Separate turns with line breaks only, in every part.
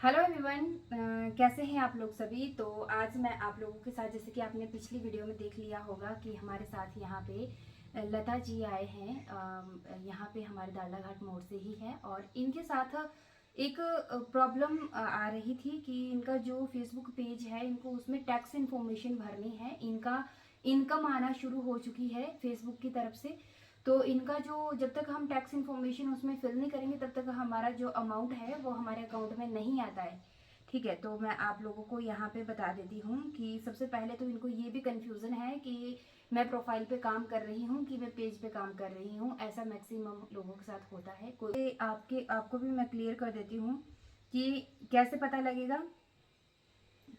Hello everyone, कैसे हैं आप लोग सभी। तो आज मैं आप लोगों के साथ, जैसे कि आपने पिछली वीडियो में देख लिया होगा कि हमारे साथ यहाँ पे लता जी आए हैं। यहाँ पे हमारे दाड़ा घाट मोड़ से ही है और इनके साथ एक प्रॉब्लम आ रही थी कि इनका जो फेसबुक पेज है, इनको उसमें टैक्स इन्फॉर्मेशन भरनी है। इनका इनकम आना शुरू हो चुकी है फेसबुक की तरफ से। तो इनका जो, जब तक हम टैक्स इन्फॉर्मेशन उसमें फिल नहीं करेंगे तब तक हमारा जो अमाउंट है वो हमारे अकाउंट में नहीं आता है। ठीक है, तो मैं आप लोगों को यहाँ पे बता देती हूँ कि सबसे पहले तो इनको ये भी कंफ्यूजन है कि मैं प्रोफाइल पे काम कर रही हूँ कि मैं पेज पे काम कर रही हूँ। ऐसा मैक्सिमम लोगों के साथ होता है। कोई आपको भी मैं क्लियर कर देती हूँ कि कैसे पता लगेगा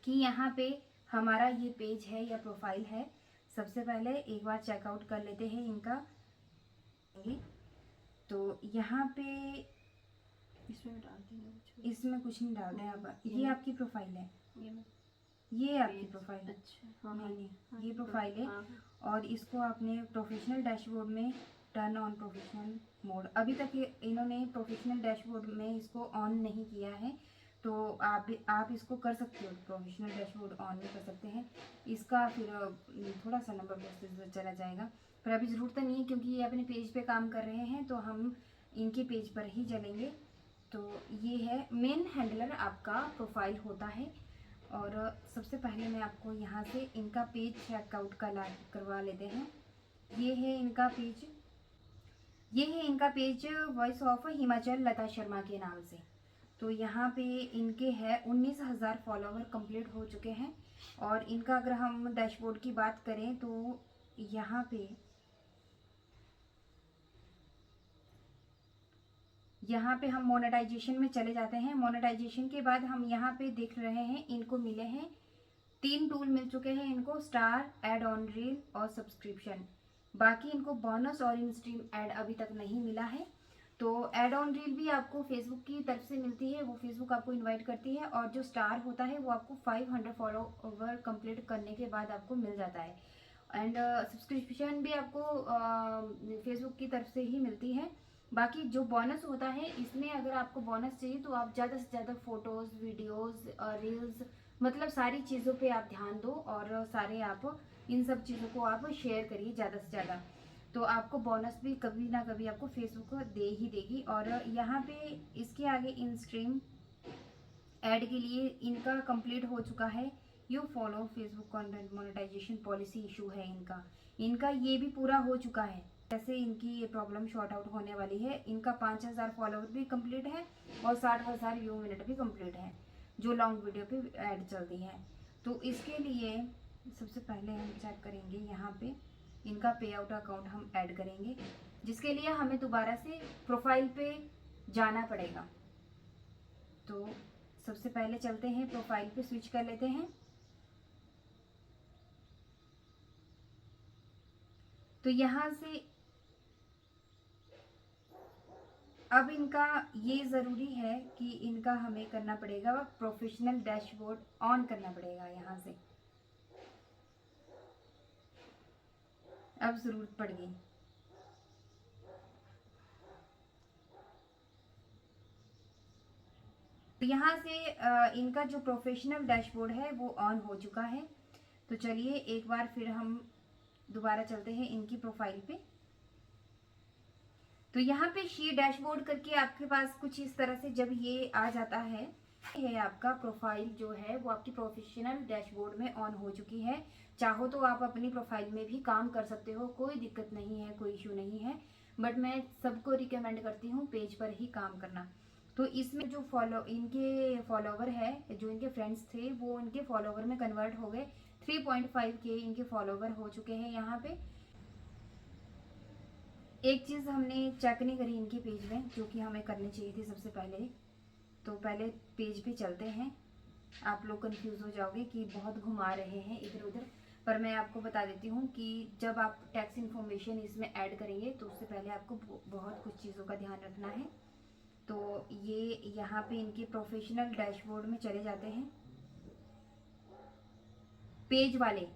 कि यहाँ पे हमारा ये पेज है या प्रोफाइल है। सबसे पहले एक बार चेकआउट कर लेते हैं इनका। तो यहाँ पे इसमें कुछ नहीं डालते हैं आप। ये आपकी प्रोफाइल है, ये आपकी प्रोफाइल।
अच्छा, हाँ
नहीं,
हाँ,
ये प्रोफाइल है। और इसको आपने प्रोफेशनल डैशबोर्ड में टर्न ऑन प्रोफेशनल मोड, अभी तक इन्होंने प्रोफेशनल डैशबोर्ड में इसको ऑन नहीं किया है। तो आप इसको कर सकते हो, प्रोफेशनल डैशबोर्ड ऑन भी कर सकते हैं। इसका फिर थोड़ा सा नंबर प्रोसेस चला जाएगा, पर अभी ज़रूरत नहीं है क्योंकि ये अपने पेज पे काम कर रहे हैं। तो हम इनके पेज पर ही चलेंगे। तो ये है मेन हैंडलर, आपका प्रोफाइल होता है। और सबसे पहले मैं आपको यहाँ से इनका पेज चेकआउट करवा लेते हैं। ये है इनका पेज, ये है इनका पेज वॉइस ऑफ हिमाचल लता शर्मा के नाम से। तो यहाँ पे इनके है 19,000 फॉलोवर कंप्लीट हो चुके हैं। और इनका अगर हम डैशबोर्ड की बात करें तो यहाँ पे हम मोनेटाइजेशन में चले जाते हैं। मोनेटाइजेशन के बाद हम यहाँ पे देख रहे हैं इनको मिले हैं 3 टूल मिल चुके हैं इनको, स्टार, एड ऑन रील और सब्सक्रिप्शन। बाकी इनको बोनस और इन स्ट्रीम एड अभी तक नहीं मिला है। तो एड ऑन रील भी आपको फेसबुक की तरफ से मिलती है, वो फेसबुक आपको इनवाइट करती है। और जो स्टार होता है वो आपको 500 फॉलोवर कंप्लीट करने के बाद आपको मिल जाता है। एंड सब्सक्रिप्शन भी आपको फेसबुक की तरफ से ही मिलती है। बाकी जो बोनस होता है, इसमें अगर आपको बोनस चाहिए तो आप ज़्यादा से ज़्यादा फोटोज़, वीडियोज़, रील्स, मतलब सारी चीज़ों पे आप ध्यान दो और सारे आप इन सब चीज़ों को आप शेयर करिए ज़्यादा से ज़्यादा। तो आपको बोनस भी कभी ना कभी आपको फेसबुक दे ही देगी। और यहाँ पे इसके आगे इन स्ट्रीम ऐड के लिए इनका कंप्लीट हो चुका है। You follow Facebook content monetization policy issue है इनका ये भी पूरा हो चुका है। जैसे इनकी ये प्रॉब्लम शॉर्ट आउट होने वाली है। इनका 5,000 फॉलोवर भी कंप्लीट है और 60,000 व्यू मिनट भी कंप्लीट है जो लॉन्ग वीडियो पे ऐड चलती है। तो इसके लिए सबसे पहले हम चेक करेंगे यहाँ पे इनका पे आउट अकाउंट हम ऐड करेंगे, जिसके लिए हमें दोबारा से प्रोफाइल पे जाना पड़ेगा। तो सबसे पहले चलते हैं प्रोफाइल पे, स्विच कर लेते हैं। तो यहाँ से अब इनका ये ज़रूरी है कि इनका हमें करना पड़ेगा प्रोफेशनल डैशबोर्ड ऑन करना पड़ेगा यहाँ से। अब ज़रूरत पड़ गई। तो यहाँ से इनका जो प्रोफेशनल डैशबोर्ड है वो ऑन हो चुका है। तो चलिए एक बार फिर हम दोबारा चलते हैं इनकी प्रोफाइल पे। तो यहाँ पे शी डैशबोर्ड करके आपके पास कुछ इस तरह से जब ये आ जाता है आपका प्रोफाइल जो है वो आपकी प्रोफेशनल डैशबोर्ड में ऑन हो चुकी है। चाहो तो आप अपनी प्रोफाइल में भी काम कर सकते हो, कोई दिक्कत नहीं है, कोई इशू नहीं है। बट मैं सबको रिकमेंड करती हूँ पेज पर ही काम करना। तो इसमें जो इनके फॉलोवर है, जो इनके फ्रेंड्स थे वो इनके फॉलोवर में कन्वर्ट हो गए। 3.5 के इनके फॉलोवर हो चुके हैं यहाँ पे। एक चीज़ हमने चेक नहीं करी इनके पेज में, जो कि हमें करनी चाहिए थी सबसे पहले। तो पहले पेज पे चलते हैं। आप लोग कंफ्यूज हो जाओगे कि बहुत घुमा रहे हैं इधर उधर, पर मैं आपको बता देती हूँ कि जब आप टैक्स इन्फॉर्मेशन इसमें ऐड करेंगे तो उससे पहले आपको बहुत कुछ चीज़ों का ध्यान रखना है। तो ये यहाँ पे इनके प्रोफेशनल डैशबोर्ड में चले जाते हैं, पेज वाले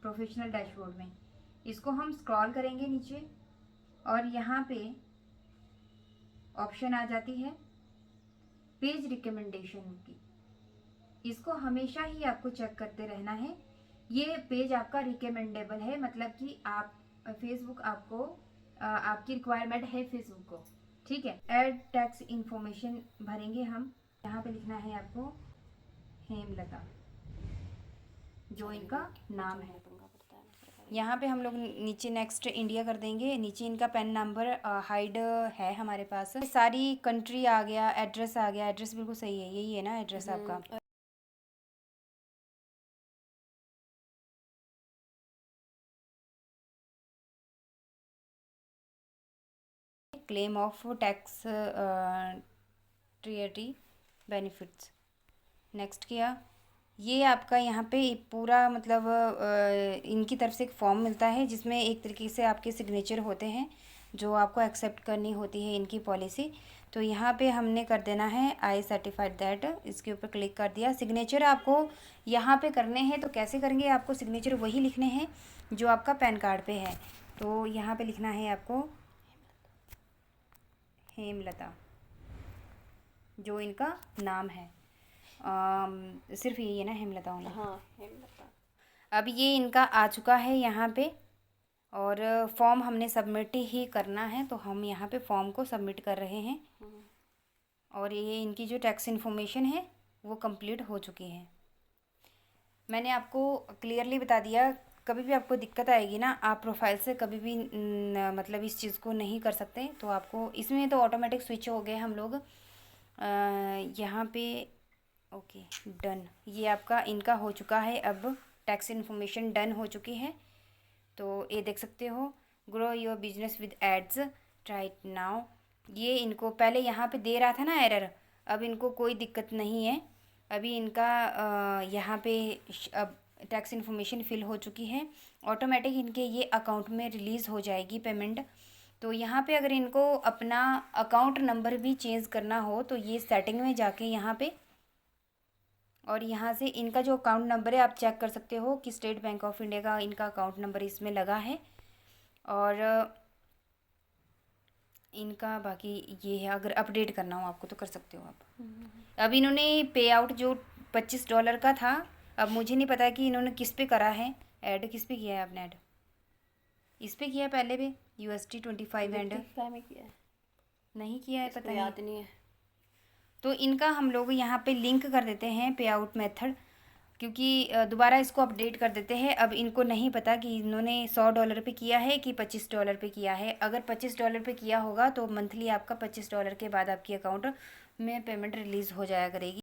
प्रोफेशनल डैशबोर्ड में। इसको हम स्क्रॉल करेंगे नीचे और यहाँ पे ऑप्शन आ जाती है पेज रिकमेंडेशन की। इसको हमेशा ही आपको चेक करते रहना है। ये पेज आपका रिकमेंडेबल है, मतलब कि आप फेसबुक आपको आपकी रिक्वायरमेंट है फेसबुक को, ठीक है। एड टैक्स इंफॉर्मेशन भरेंगे हम। यहाँ पे लिखना है आपको हेमलता, जो इनका नाम है। यहाँ पे हम लोग नीचे नेक्स्ट इंडिया कर देंगे। नीचे इनका पैन नंबर हाइड है हमारे पास। सारी कंट्री आ गया, एड्रेस आ गया। एड्रेस बिल्कुल सही है, यही है ना एड्रेस आपका। Claim of tax treaty benefits, next किया। ये आपका यहाँ पे पूरा मतलब इनकी तरफ से एक फॉर्म मिलता है जिसमें एक तरीके से आपके सिग्नेचर होते हैं जो आपको एक्सेप्ट करनी होती है इनकी पॉलिसी। तो यहाँ पे हमने कर देना है आई सर्टिफाइड दैट, इसके ऊपर क्लिक कर दिया। सिग्नेचर आपको यहाँ पे करने हैं, तो कैसे करेंगे? आपको सिग्नेचर वही लिखने हैं जो आपका पैन कार्ड पे है। तो यहाँ पे लिखना है आपको हेमलता, जो इनका नाम है। सिर्फ यही है ना हेमलता होना?
हाँ, हेमलता।
अब ये इनका आ चुका है यहाँ पे, और फॉर्म हमने सबमिट ही करना है, तो हम यहाँ पे फॉर्म को सबमिट कर रहे हैं। और ये इनकी जो टैक्स इन्फॉर्मेशन है वो कंप्लीट हो चुकी है। मैंने आपको क्लियरली बता दिया। कभी भी आपको दिक्कत आएगी ना, आप प्रोफाइल से कभी भी मतलब इस चीज़ को नहीं कर सकते। तो आपको इसमें तो ऑटोमेटिक स्विच हो गए हम लोग यहाँ पे। ओके डन, ये आपका इनका हो चुका है। अब टैक्स इन्फॉर्मेशन डन हो चुकी है। तो ये देख सकते हो, grow your business with ads right now. ये इनको पहले यहाँ पे दे रहा था ना एरर, अब इनको कोई दिक्कत नहीं है। अभी इनका यहाँ पे अब टैक्स इन्फॉर्मेशन फिल हो चुकी है। ऑटोमेटिक इनके ये अकाउंट में रिलीज़ हो जाएगी पेमेंट। तो यहाँ पे अगर इनको अपना अकाउंट नंबर भी चेंज करना हो तो ये सेटिंग में जाके यहाँ पे, और यहाँ से इनका जो अकाउंट नंबर है आप चेक कर सकते हो कि स्टेट बैंक ऑफ इंडिया का इनका अकाउंट नंबर इसमें लगा है। और इनका बाकी ये है, अगर अपडेट करना हो आपको तो कर सकते हो आप। अब इन्होंने पे आउट जो $25 का था, अब मुझे नहीं पता कि इन्होंने किस पे करा है ऐड, किस पे किया है आपने ऐड? इस पे किया है पहले भी USD 25 एंड
में किया है,
नहीं किया है, पता
याद नहीं है।
तो इनका हम लोग यहाँ पे लिंक कर देते हैं पे आउट मेथड, क्योंकि दोबारा इसको अपडेट कर देते हैं। अब इनको नहीं पता कि इन्होंने $100 पे किया है कि $25 पे किया है। अगर $25 पे किया होगा तो मंथली आपका $25 के बाद आपकी अकाउंट में पेमेंट रिलीज़ हो जाया करेगी।